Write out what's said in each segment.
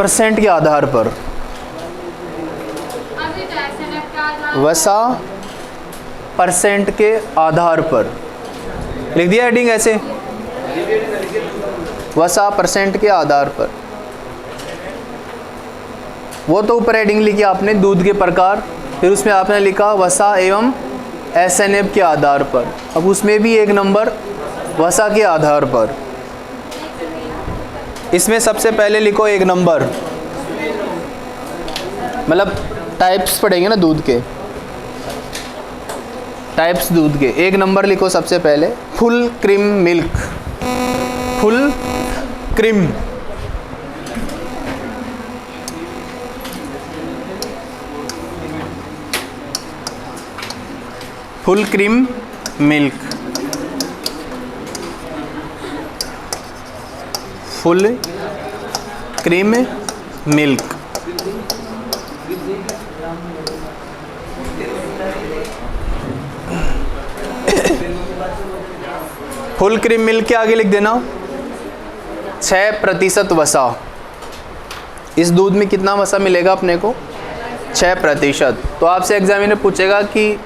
Percent के आधार पर, वसा परसेंट के आधार पर। लिख दिया हेडिंग ऐसे, वसा परसेंट के आधार पर। वो तो ऊपर हेडिंग लिखी आपने दूध के प्रकार, फिर उसमें आपने लिखा वसा एवं एसएनएफ के आधार पर। अब उसमें भी एक नंबर वसा के आधार पर। इसमें सबसे पहले लिखो एक नंबर, मतलब टाइप्स पढ़ेंगे ना दूध के, टाइप्स दूध के। एक नंबर लिखो सबसे पहले full cream milk, full cream. Full cream milk, full cream milk. Full cream milk के आगे लिख देना 6% वसा। इस दूध में कितना वसा मिलेगा अपने को? 6%। तो आपसे एग्जामिनर पूछेगा कि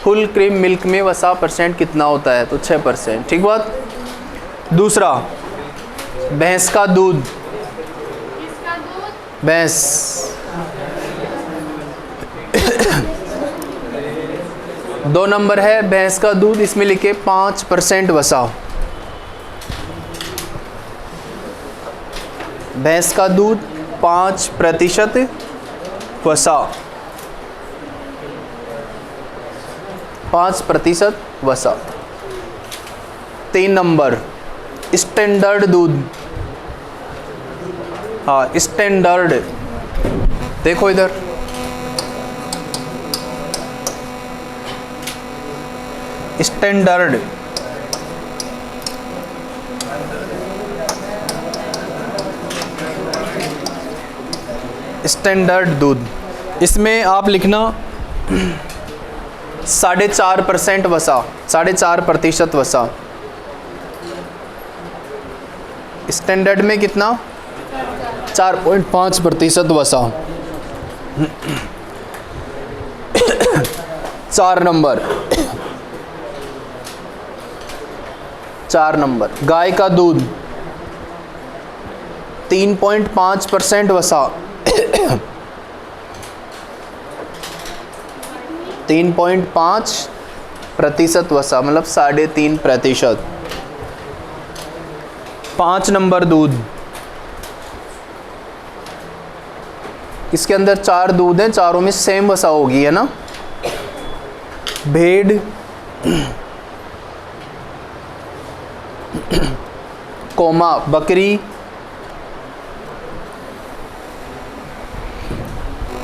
फुल क्रीम मिल्क में वसा परसेंट कितना होता है, तो 6%। ठीक बात। दूसरा, भैंस का दूध, भैंस दो नंबर है भैंस का दूध, इसमें लिखे 5% वसा। भैंस का दूध 5% वसा, 5% वसा। 3 नंबर स्टैंडर्ड दूध, हाँ स्टैंडर्ड, देखो इधर स्टैंडर्ड, स्टैंडर्ड दूध। इसमें आप लिखना 4.5% वसा, 4.5% वसा। स्टैंडर्ड में कितना? 4.5% वसा। 4 नंबर, 4 नंबर गाय का दूध 3.5% वसा, 3.5% वसा, मतलब 3.5%। 5 नंबर दूध, इसके अंदर 4 दूध हैं, चारों में सेम वसा होगी, है ना। भेड़, कोमा बकरी,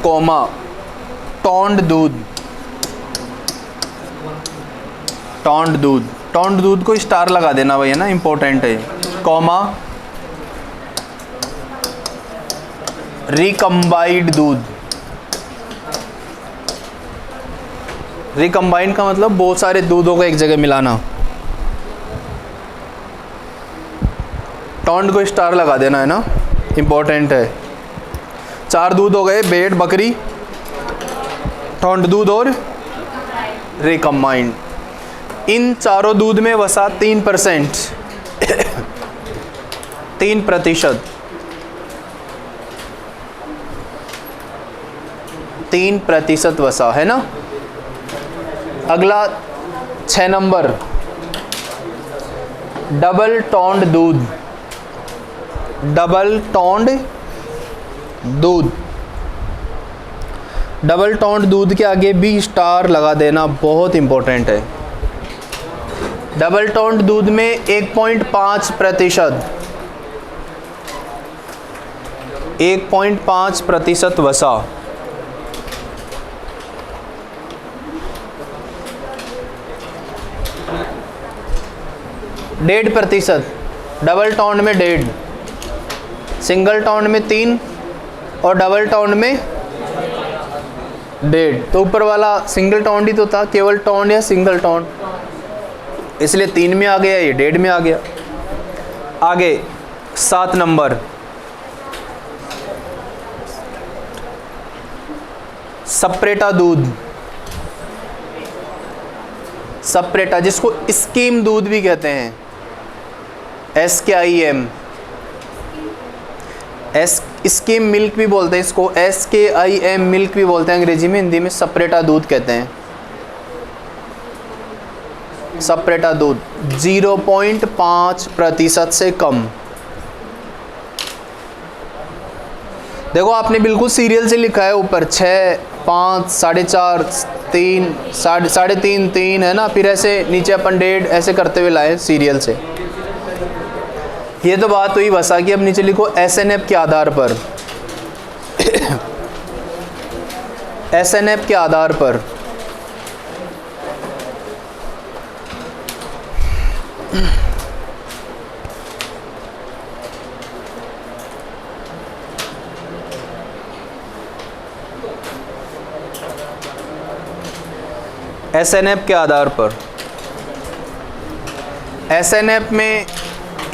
कोमा टोंड दूध, टोंड दूध। टोंड दूध को स्टार लगा देना भैया ना, इंपॉर्टेंट है। कोमा रिकम्बाइंड दूध, रिकम्बाइंड का मतलब बहुत सारे दूधों को एक जगह मिलाना। टोंड को स्टार लगा देना, है ना, इंपॉर्टेंट है। 4 दूध हो गए, भेड़, बकरी, टोंड दूध और रिकम्बाइंड। इन चारों दूध में वसा 3%, 3%, 3% वसा, है ना। अगला 6 नंबर डबल टोंड दूध, डबल टोंड दूध। डबल टोंड दूध के आगे भी स्टार लगा देना, बहुत इंपॉर्टेंट है। डबल टोंड दूध में 1.5%, 1.5% वसा। डेढ़ प्रतिशत, डबल टोंड में 1.5, सिंगल टोंड में 3 और डबल टोंड में 1.5। तो ऊपर वाला सिंगल टोंड ही तो था, केवल टोंड या सिंगल टोंड, इसलिए 3 में आ गया, ये 1.5 में आ गया। आगे 7 नंबर सप्रेटा दूध, सप्रेटा जिसको स्कीम दूध भी कहते हैं, SKIM, स्कीम मिल्क भी बोलते हैं इसको, SKIM मिल्क भी बोलते हैं अंग्रेजी में, हिंदी में सप्रेटा दूध कहते हैं। सप्रेटा दूध 0.5% से कम। देखो आपने बिल्कुल सीरियल से लिखा है ऊपर 6, 5, 4.5, 3, 3.5, 3 है ना, फिर ऐसे नीचे अपन 1.5 ऐसे करते हुए लाए सीरियल से। ये तो बात हुई वसा की। अब नीचे लिखो SNF के आधार पर, SNF के आधार पर SNF के आधार पर, SNF में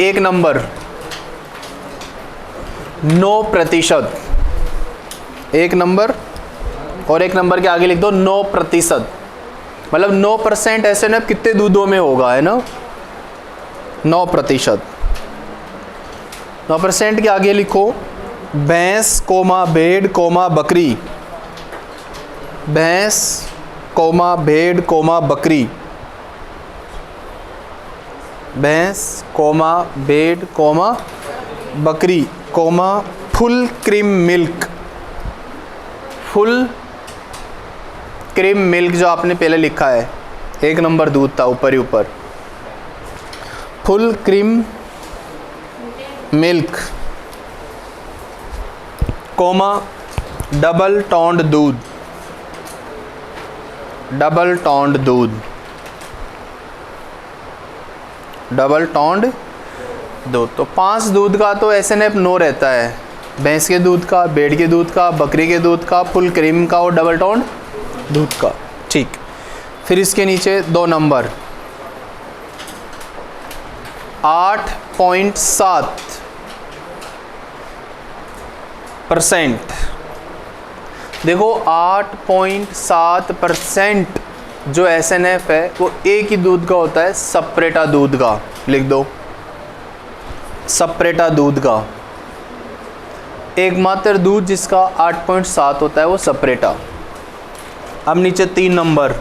एक नंबर 9%, एक नंबर और एक नंबर के आगे लिख दो 9%, मतलब 9% SNF कितने दूधों में होगा, है ना, 9%। 9% के आगे लिखो भैंस कोमा भेड़ कोमा बकरी, भैंस कोमा भेड़ कोमा बकरी, भैंस कोमा भेड़ कोमा बकरी comma full cream milk, full cream milk जो आपने पहले लिखा है, एक नंबर दूध था ऊपर ही ऊपर, full cream milk comma double toned दूध, डबल टोन्ड दूध, डबल टोन्ड दूध। तो 5 दूध का तो SNF 9 रहता है, भैंस के दूध का, भेड़ के दूध का, बकरी के दूध का, फुल क्रीम का और डबल टोन्ड दूध का। ठीक, फिर इसके नीचे 2 नंबर 8.7%। देखो 8.7% जो SNF है वो एक ही दूध का होता है, सप्रेटा दूध का, लिख दो सप्रेटा दूध का। एकमात्र दूध जिसका 8.7 होता है वो सप्रेटा। अब नीचे 3 नंबर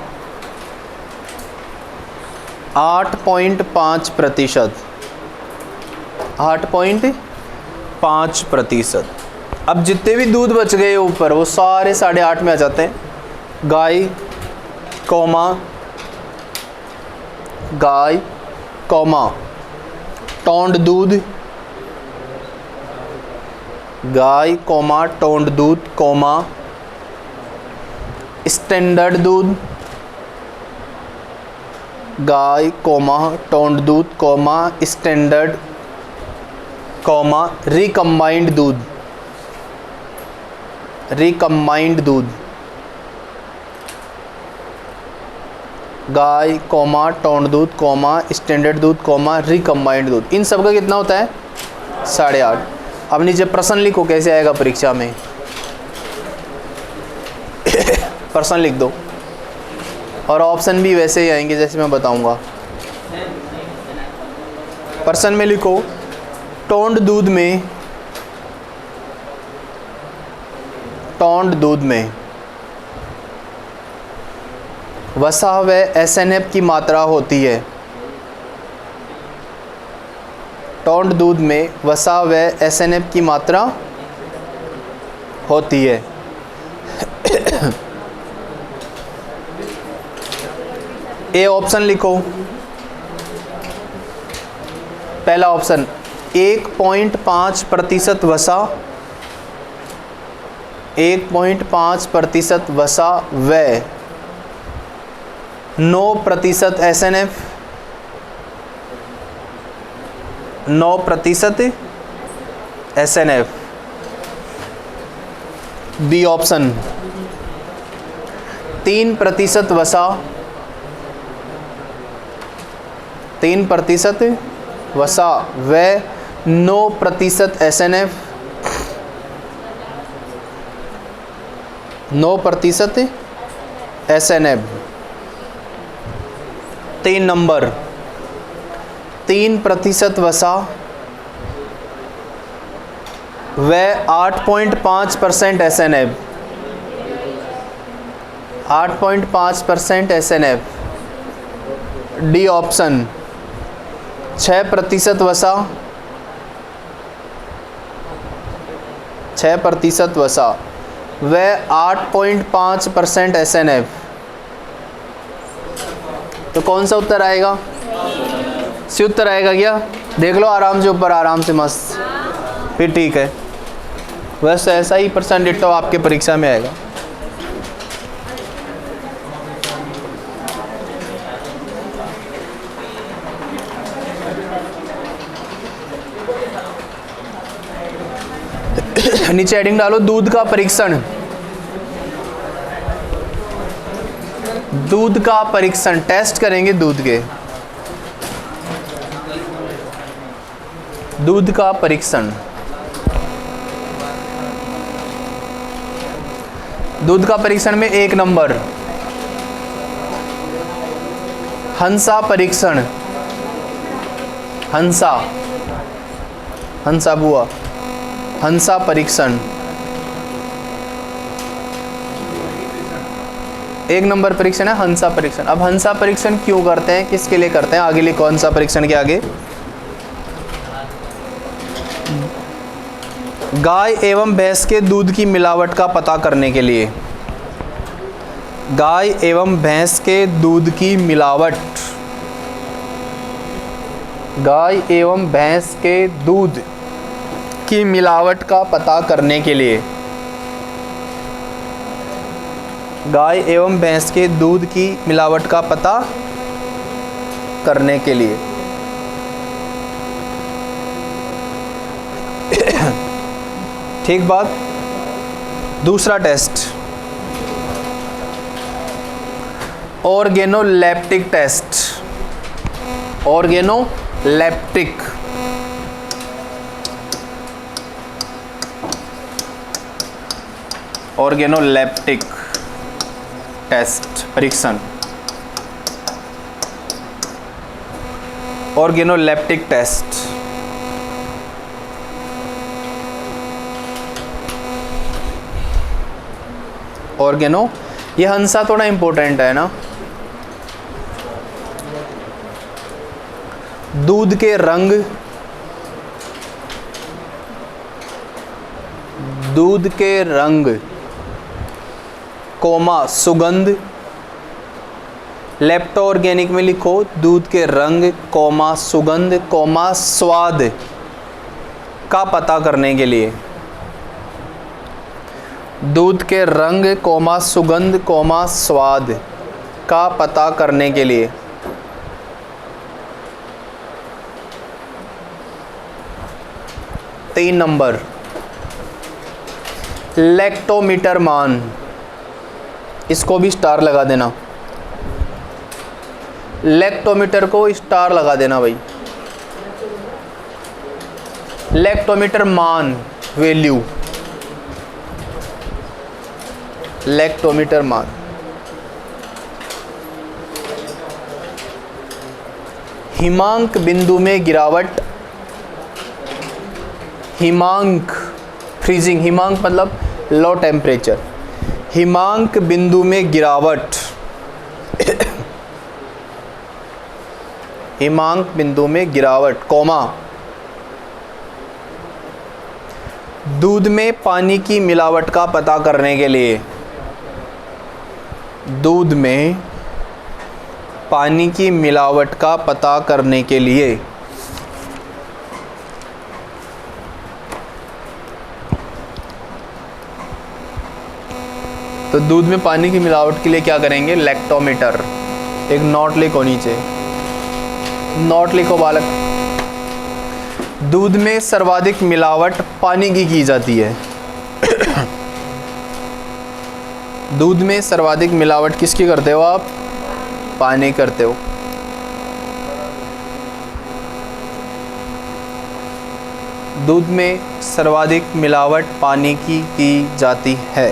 8.5%, 8.5%। अब जितने भी दूध बच गए ऊपर वो सारे 8.5 में आ जाते हैं। गाय कौमा गाय कौमा टोन्ड दूध, गाय कौमा टोन्ड दूध कौमा स्टैंडर्ड दूध, गाय कौमा टोन्ड दूध कौमा स्टैंडर्ड कौमा रिकम्बाइंड दूध, रिकम्बाइंड दूध, गाय कौमा टोन्ड दूध कौमा स्टैंडर्ड दूध कौमा रिकम्बाइंड दूध। इन सब का कितना होता है 8.5। अब नीचे प्रश्न लिखो कैसे आएगा परीक्षा में। प्रश्न लिख दो और ऑप्शन भी वैसे ही आएंगे जैसे मैं बताऊंगा। प्रश्न में लिखो टोन्ड दूध में, टोन्ड दूध में वसा व SNF की मात्रा होती है। टोन्ड दूध में वसा व SNF की मात्रा होती है। ए ऑप्शन लिखो। पहला ऑप्शन 1.5% वसा, 1.5% वसा व 9% SNF, 9% SNF। बी ऑप्शन 3% वसा, 3% वसा व 9% SNF, 9% SNF। 3 नंबर 3% वसा व 8.5% SNF। 8.5% SNF। डी ऑप्शन 6% वसा 6% वसा व 8.5% SNF। तो कौन सा उत्तर आएगा? सी उत्तर आएगा क्या? देख लो आराम से ऊपर, आराम से मस्त, फिर ठीक है। बस ऐसा ही % डिट्टो आपके परीक्षा में आएगा। नीचे हेडिंग डालो दूध का परीक्षण। दूध का परीक्षण, टेस्ट करेंगे दूध के। दूध का परीक्षण, दूध का परीक्षण में 1 नंबर हंसा परीक्षण। हंसा, हंसा बुआ, हंसा परीक्षण 1 नंबर परीक्षण है, हंसा परीक्षण। अब हंसा परीक्षण क्यों करते हैं, किसके लिए करते हैं? आगे लिखो हंसा परीक्षण के आगे। गाय एवं भैंस के दूध की मिलावट का पता करने के लिए। गाय एवं भैंस के दूध की मिलावट, गाय एवं भैंस के दूध की मिलावट का पता करने के लिए। गाय एवं भैंस के दूध की मिलावट का पता करने के लिए। ठीक बात। दूसरा test, organoleptic test. Organoleptic, organoleptic test परीक्षण। ऑर्गेनोलेप्टिक टेस्ट ऑर्गेनो, ये हंसा थोड़ा इंपॉर्टेंट है ना। दूध के रंग, दूध के रंग कोमा सुगंध। लेप्टो ऑर्गेनिक में लिखो दूध के रंग कोमा सुगंध कोमा स्वाद का पता करने के लिए। दूध के रंग कोमा सुगंध कोमा स्वाद का पता करने के लिए। तीन नंबर लैक्टोमीटर मान, इसको भी स्टार लगा देना। लैक्टोमीटर को स्टार लगा देना भाई। लैक्टोमीटर मान, वैल्यू, लैक्टोमीटर मान। हिमांक बिंदु में गिरावट, हिमांक फ्रीजिंग, हिमांक मतलब लो टेम्परेचर। हिमांक बिंदु में गिरावट, हिमांक बिंदु में गिरावट कोमा दूध में पानी की मिलावट का पता करने के लिए। दूध में पानी की मिलावट का पता करने के लिए। तो दूध में पानी की मिलावट के लिए क्या करेंगे? लैक्टोमीटर। एक नोट लिखो नीचे, नोट लिखो बालक। दूध में सर्वाधिक मिलावट पानी की जाती है। दूध में सर्वाधिक मिलावट किसकी करते हो आप? पानी करते हो। दूध में सर्वाधिक मिलावट पानी की जाती है।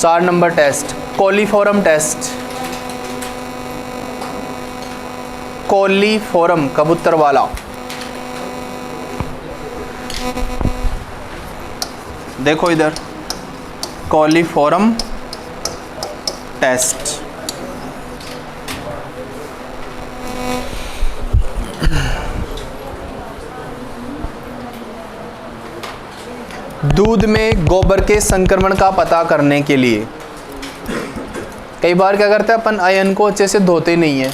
4 number test, coliform test. Coliform कबूतर वाला। देखो इधर, कोलीफॉर्म टेस्ट। दूध में गोबर के संक्रमण का पता करने के लिए कई बार क्या करते हैं अपन, आयरन को अच्छे से धोते नहीं है,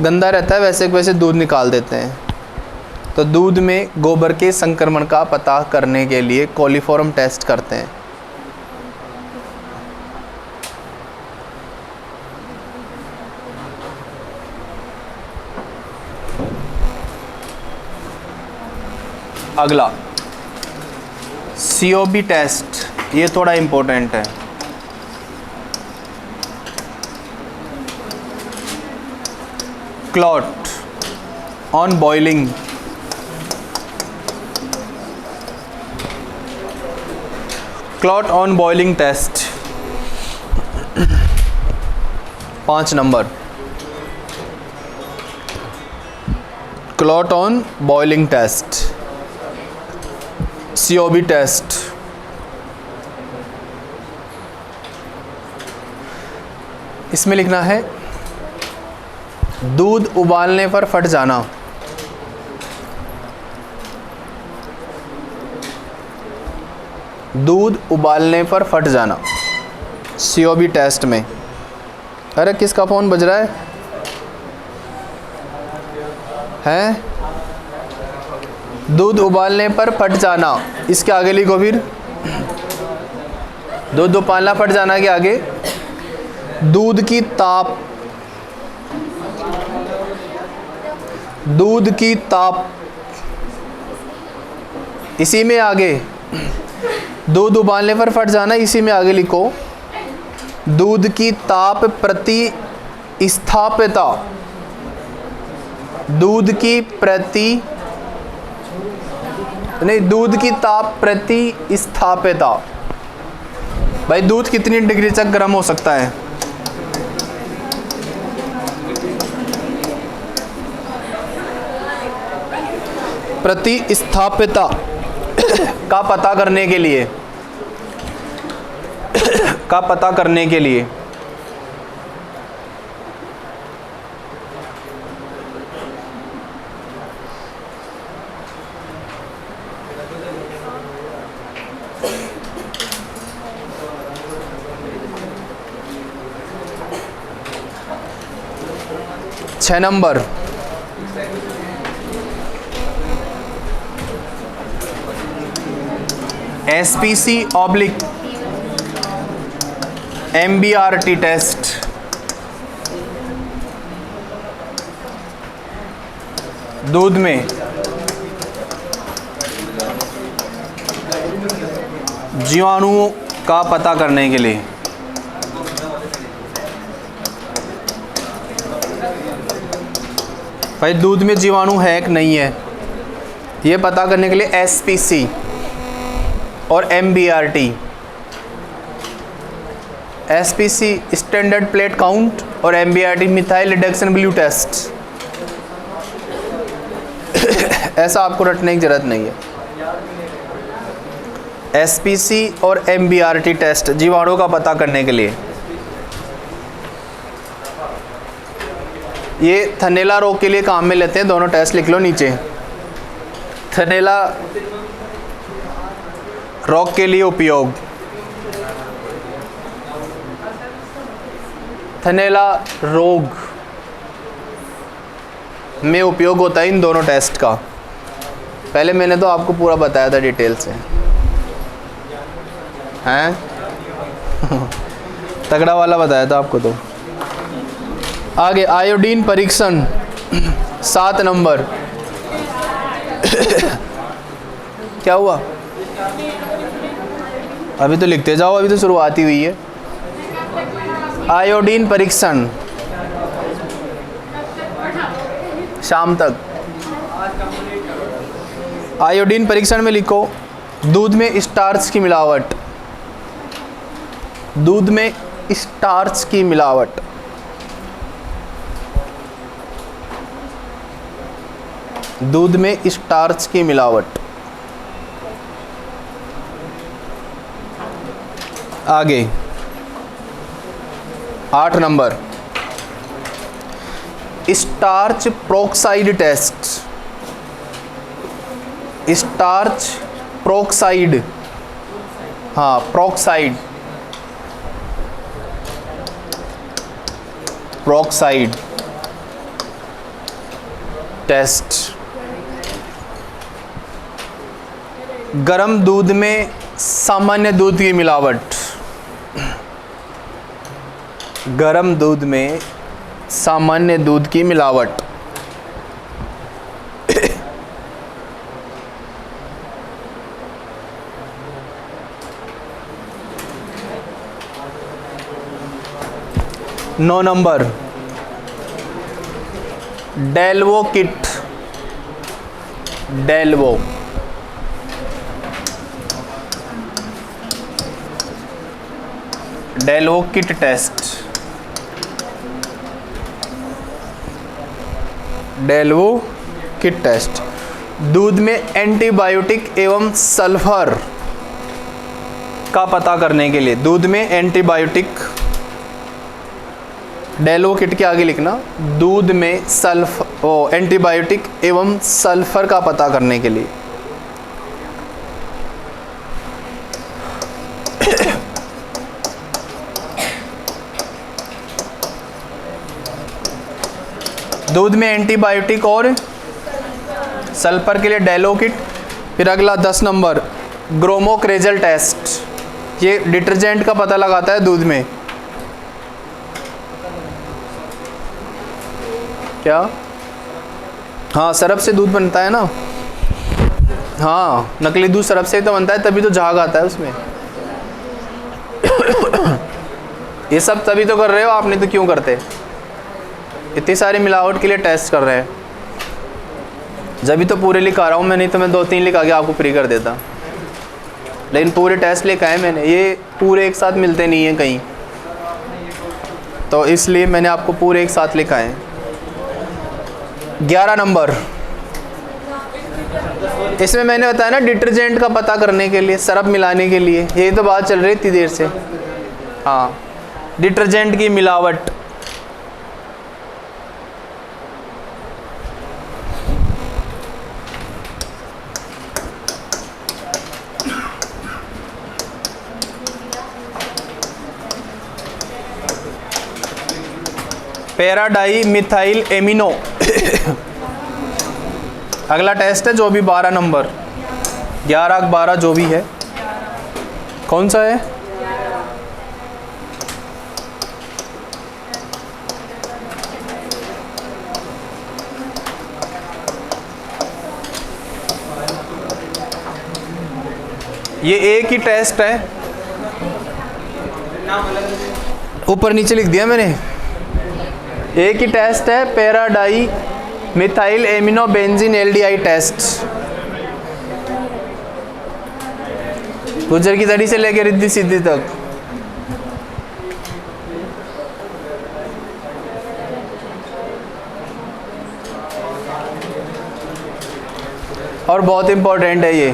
गंदा रहता है, वैसे वैसे दूध निकाल देते हैं। तो दूध में गोबर के संक्रमण का पता करने के लिए कोलीफॉर्म टेस्ट करते हैं। अगला COB टेस्ट, ये थोड़ा इम्पोर्टेंट है। Clot on boiling. Clot on boiling test 5 number. Clot on boiling test, COB test. इसमें लिखना है दूध उबालने पर फट जाना। दूध उबालने पर फट जाना COB टेस्ट में। अरे किसका फ़ोन बज रहा है? हैं? दूध उबालने पर फट जाना, इसके आगे लिखो फिर। दूध उबालना फट जाना के आगे दूध की ताप। दूध की ताप, इसी में आगे दूध उबालने पर फट जाना, इसी में आगे लिखो दूध की ताप प्रतिस्थापिता। दूध की दूध की ताप प्रतिस्थापिता। भाई दूध कितनी डिग्री तक गर्म हो सकता है? प्रतिस्थापिता का पता करने के लिए छह number SPC oblique MBRT test. दूध में जीवाणुओं का पता करने के लिए। भाई दूध में जीवाणु है कि नहीं है, ये पता करने के लिए SPC और MBRT। SPC standard plate count और MBRT methyl reduction blue test. ऐसा आपको रटने की जरूरत नहीं है। SPC और MBRT टेस्ट जीवाणु का पता करने के लिए। ये थनैला रोग के लिए काम में लेते हैं, दोनों टेस्ट लिख लो नीचे। थनैला रोग के लिए उपयोग। थनैला रोग में उपयोग होता है इन दोनों टेस्ट का। पहले मैंने तो आपको पूरा बताया था डिटेल से, हैं? तगड़ा वाला बताया था आपको। तो आगे आयोडीन परीक्षण 7 नंबर। क्या हुआ? अभी तो लिखते जाओ, अभी तो शुरुआत ही हुई है। आयोडीन परीक्षण शाम तक। आयोडीन परीक्षण में लिखो दूध में स्टार्च की मिलावट। दूध में स्टार्च की मिलावट। दूध में स्टार्च की मिलावट। आगे 8 number, starch peroxide test. Starch peroxide, हाँ प्रोक्साइड, प्रोक्साइड टेस्ट। गर्म दूध में सामान्य दूध की मिलावट। गर्म दूध में सामान्य दूध की मिलावट। नौ number, Delvo kit. Delvo, Delvo kit test. Delvo kit test. दूध में एंटीबायोटिक एवं सल्फर का पता करने के लिए। दूध में एंटीबायोटिक, डेल्वो किट के आगे लिखना, दूध में एंटीबायोटिक एवं सल्फर का पता करने के लिए। दूध में एंटीबायोटिक और सल्फर के लिए डेल्वो किट। फिर अगला 10 नंबर, ग्रोमोक्रेजल टेस्ट। ये डिटर्जेंट का पता लगाता है दूध में। क्या? हाँ, सरफ से दूध बनता है ना। हाँ, नकली दूध सरफ से तो बनता है, तभी तो झाग आता है उसमें। ये सब तभी तो कर रहे हो, आपने तो क्यों करते? इतनी सारी मिलावट के लिए टेस्ट कर रहे हैं। जब भी तो पूरे लिखा रहा हूँ मैं, नहीं तो मैं 2-3 लिखा के आपको फ्री कर देता। लेकिन पूरे टेस्ट लिखा है मैंने, ये पूरे एक साथ मिलते नहीं हैं कहीं, तो इसलिए मैंने आपको पूरे एक साथ लिखा है। 11 नंबर, इसमें मैंने बताया ना डिटर्जेंट का पता करने के लिए, सरफ मिलाने के लिए। ये तो बात चल रही थी देर से। हाँ, डिटर्जेंट की मिलावट। पैराडाई मिथाइल एमिनो। अगला टेस्ट है जो भी 12 नंबर, 11-12 जो भी है। कौन सा है? ये एक ही टेस्ट है, ऊपर नीचे लिख दिया मैंने। एक ही टेस्ट है, पैराडाई मिथाइल एमिनो बेंजीन एलडीआई टेस्ट। गुजर की तड़ी से लेकर रिद्धि सिद्धि तक। और बहुत इंपॉर्टेंट है ये,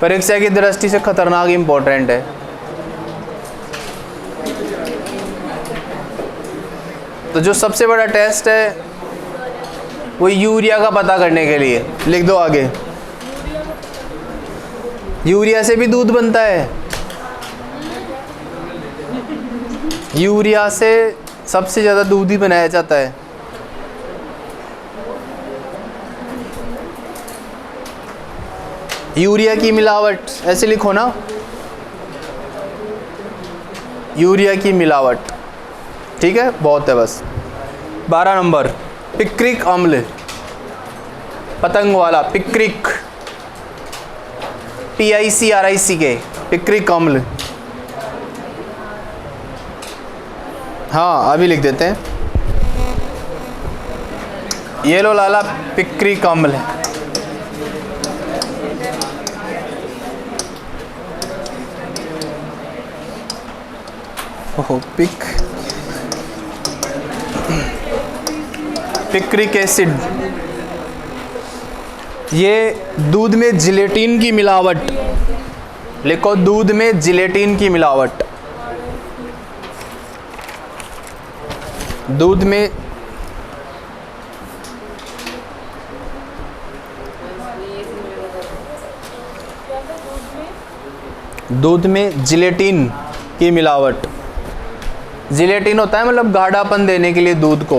परीक्षा की दृष्टि से खतरनाक इंपॉर्टेंट है। तो जो सबसे बड़ा टेस्ट है वो यूरिया का पता करने के लिए। लिख दो आगे, यूरिया से भी दूध बनता है। यूरिया से सबसे ज़्यादा दूध ही बनाया जाता है। यूरिया की मिलावट, ऐसे लिखो ना, यूरिया की मिलावट। ठीक है, बहुत है बस। 12 नंबर, पिक्रिक अम्ल। पतंग वाला पिक्रिक, PICRIC, पिक्रिक अम्ल। हाँ, अभी लिख देते हैं। ये लो लाला, पिक्रिक अम्ल। ओहो पिक्रिक एसिड, ये दूध में जिलेटिन की मिलावट, लिखो दूध में जिलेटिन की मिलावट, दूध में जिलेटिन की मिलावट। जिलेटिन होता है मतलब गाढ़ापन देने के लिए दूध को।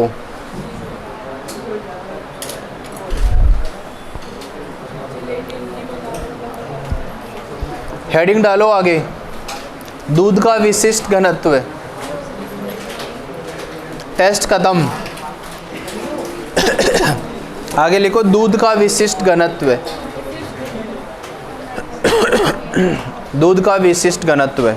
हेडिंग डालो आगे, दूध का विशिष्ट घनत्व। टेस्ट खत्म। आगे लिखो दूध का विशिष्ट घनत्व। दूध का विशिष्ट घनत्व।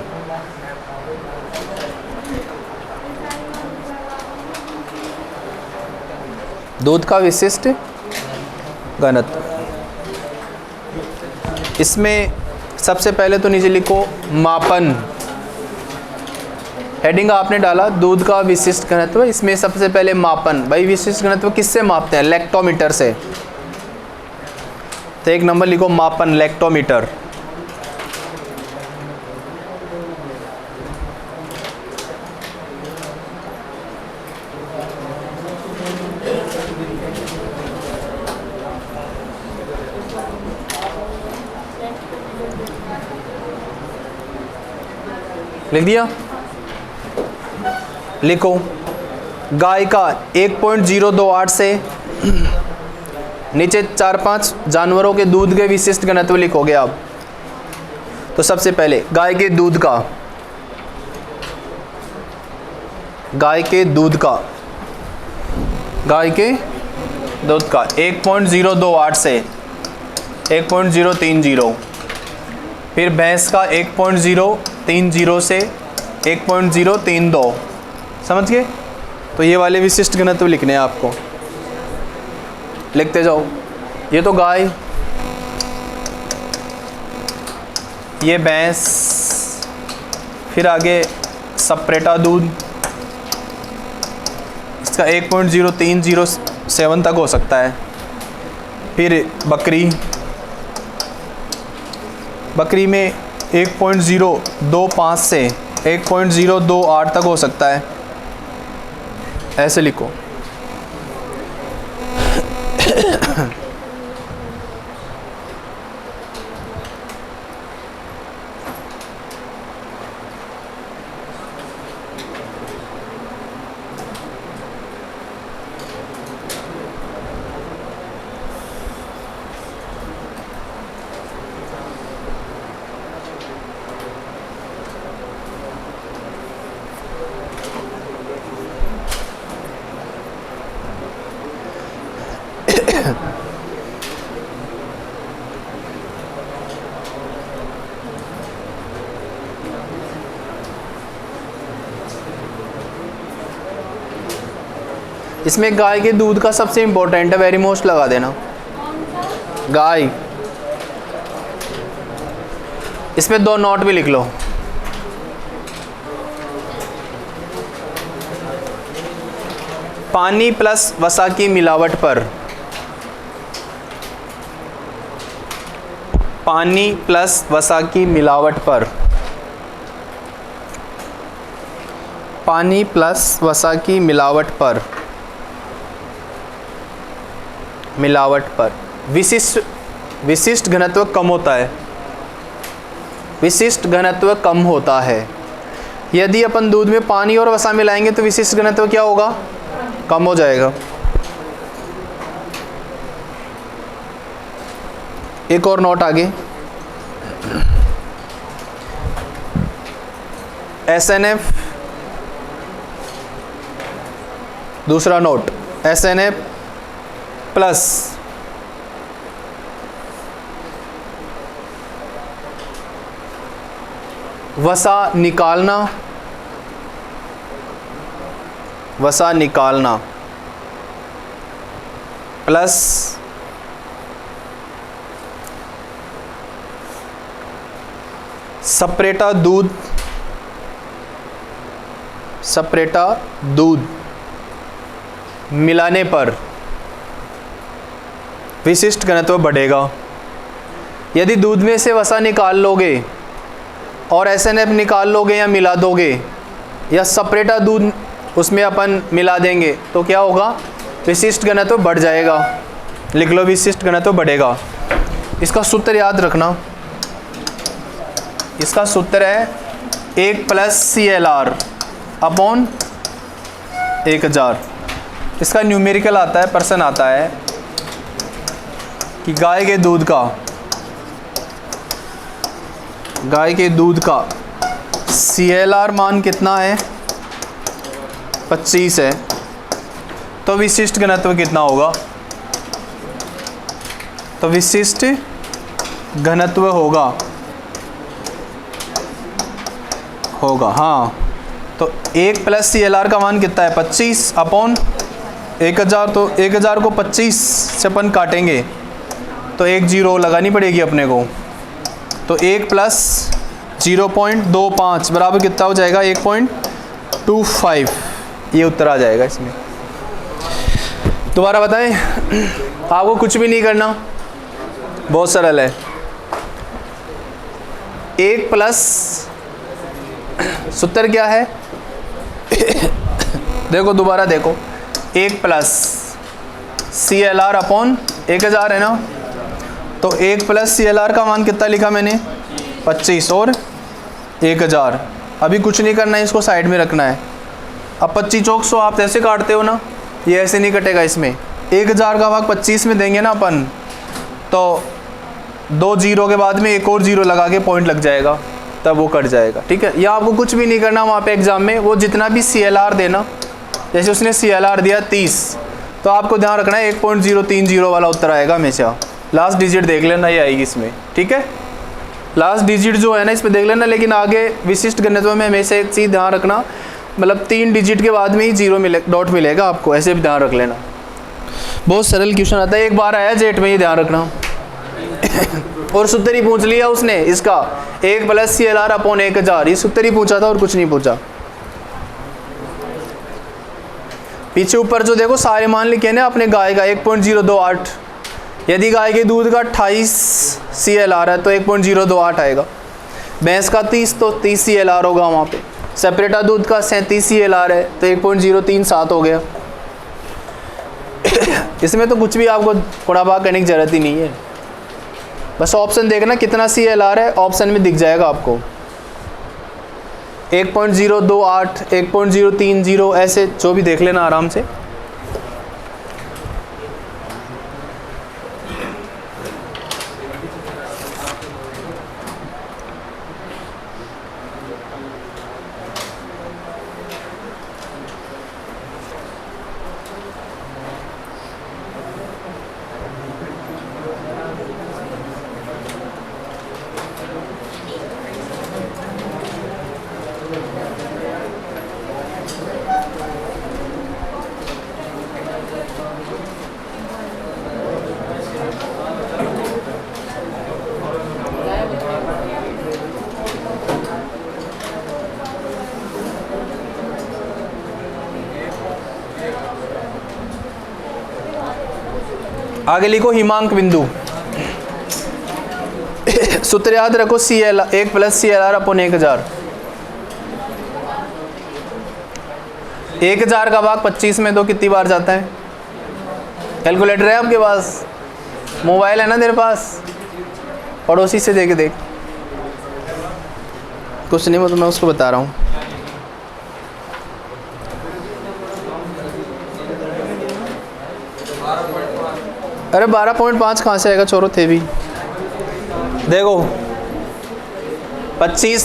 दूध का विशिष्ट घनत्व, इसमें सबसे पहले तो नीचे लिखो मापन। हेडिंग आपने डाला दूध का विशिष्ट घनत्व, इसमें सबसे पहले मापन। भाई विशिष्ट घनत्व किससे मापते हैं? लैक्टोमीटर से। तो एक नंबर लिखो मापन, लैक्टोमीटर। लिख दिया? लिखो गाय का 1.028 से नीचे 4-5 जानवरों के दूध के विशिष्ट घनत्व लिखोगे आप। तो सबसे पहले गाय के दूध का, गाय के दूध का 1.028 से 1.030, फिर भैंस का 1.030 से 1.032, समझ गए? तो ये वाले विशिष्ट घनत्व लिखने हैं आपको, लिखते जाओ। ये तो गाय, ये भैंस, फिर आगे सप्रेटा दूध, इसका 1.0307 तक हो सकता है। फिर बकरी में 1.025 से 1.028 तक हो सकता है। ऐसे लिखो। इसमें गाय के दूध का सबसे इंपॉर्टेंट है, वेरी मोस्ट लगा देना, गाय। इसमें 2 नोट भी लिख लो। पानी प्लस वसा की मिलावट पर, पानी प्लस वसा की मिलावट पर, पानी प्लस वसा की मिलावट पर, विशिष्ट घनत्व कम होता है। विशिष्ट घनत्व कम होता है। यदि अपन दूध में पानी और वसा मिलाएंगे तो विशिष्ट घनत्व क्या होगा? कम हो जाएगा। एक और नोट आगे, SNF, दूसरा नोट SNF प्लस वसा निकालना, वसा निकालना प्लस सप्रेटा दूध सपरेटा दूध मिलाने पर विशिष्ट घनत्व बढ़ेगा। यदि दूध में से वसा निकाल लोगे और SNF निकाल लोगे या मिला दोगे या सपरेटा दूध उसमें अपन मिला देंगे तो क्या होगा, विशिष्ट घनत्व बढ़ जाएगा। लिख लो, विशिष्ट घनत्व बढ़ेगा। इसका सूत्र याद रखना, इसका सूत्र है 1 + CLR अपॉन 1000। इसका न्यूमेरिकल आता है, परसेंट आता है कि गाय के दूध का CLR मान कितना है, 25 है, तो विशिष्ट घनत्व कितना होगा, तो विशिष्ट घनत्व होगा हाँ। तो 1 + CLR का मान कितना है, 25 अपॉन 1000। तो 1000 को 25 से अपन काटेंगे तो 1 0 लगानी पड़ेगी अपने को। तो 1 + 0.25 बराबर कितना हो जाएगा, 1.25। ये उत्तर आ जाएगा इसमें। दोबारा बताएं, आपको कुछ भी नहीं करना, बहुत सरल है। 1 + सूत्र क्या है देखो, दोबारा देखो, 1 + CLR अपॉन 1000 है ना। तो 1 + CLR का मान कितना लिखा मैंने, 25 और 1000। अभी कुछ नहीं करना है, इसको साइड में रखना है। अब 25 चौक 100 आप ऐसे काटते हो ना, ये ऐसे नहीं कटेगा। इसमें 1000 का भाग 25 में देंगे ना अपन, तो 2 0 के बाद में एक और 0 लगा के पॉइंट लग जाएगा, तब वो कट जाएगा। ठीक है, या आपको कुछ भी नहीं करना वहाँ पे एग्ज़ाम में, वो जितना भी CLR देना, जैसे उसने CLR दिया 30, तो आपको ध्यान रखना है 1.030 वाला उत्तर आएगा हमेशा। लास्ट डिजिट देख लेना, ये आएगी इसमें। ठीक है, लास्ट डिजिट जो है ना इसमें देख लेना, लेकिन आगे विशिष्ट घनत्व में हमेशा एक चीज़ ध्यान रखना, मतलब 3 डिजिट के बाद में ही 0 डॉट मिलेगा आपको, ऐसे भी ध्यान रख लेना। बहुत सरल क्वेश्चन आता है, एक बार आया जेट में, ये ध्यान रखना। और सूत्र ही पूछ लिया उसने इसका, 1 + CLR अपॉन 1000, ये सूत्र ही पूछा था और कुछ नहीं पूछा। पीछे ऊपर जो देखो सारे मान लिखे ना अपने गाय का 1.028। यदि गाय के दूध का 28 CLR है तो 1.028 आएगा। भैंस का 30 तो 30 CLR होगा वहाँ पे। सेपरेटा दूध का 37 CLR है तो 1.037 हो गया। इसमें तो कुछ भी आपको थोड़ा भाग करने की ज़रूरत ही नहीं है, बस ऑप्शन देखना कितना CLR है, ऑप्शन में दिख जाएगा आपको। 1.028, 1.030, ऐसे जो भी देख लेना आराम से। आगे लिखो हिमांक बिंदु। सूत्र याद रखो, 1 + CLR अपॉन 1000। 1000 का भाग 25 में तो कितनी बार जाता है? कैलकुलेटर है आपके पास, मोबाइल है ना तेरे पास, पड़ोसी से देख देख। कुछ नहीं, मतलब मैं उसको बता रहा हूँ। अरे 12.5 कहाँ से आएगा, छोरो थे भी। देखो 25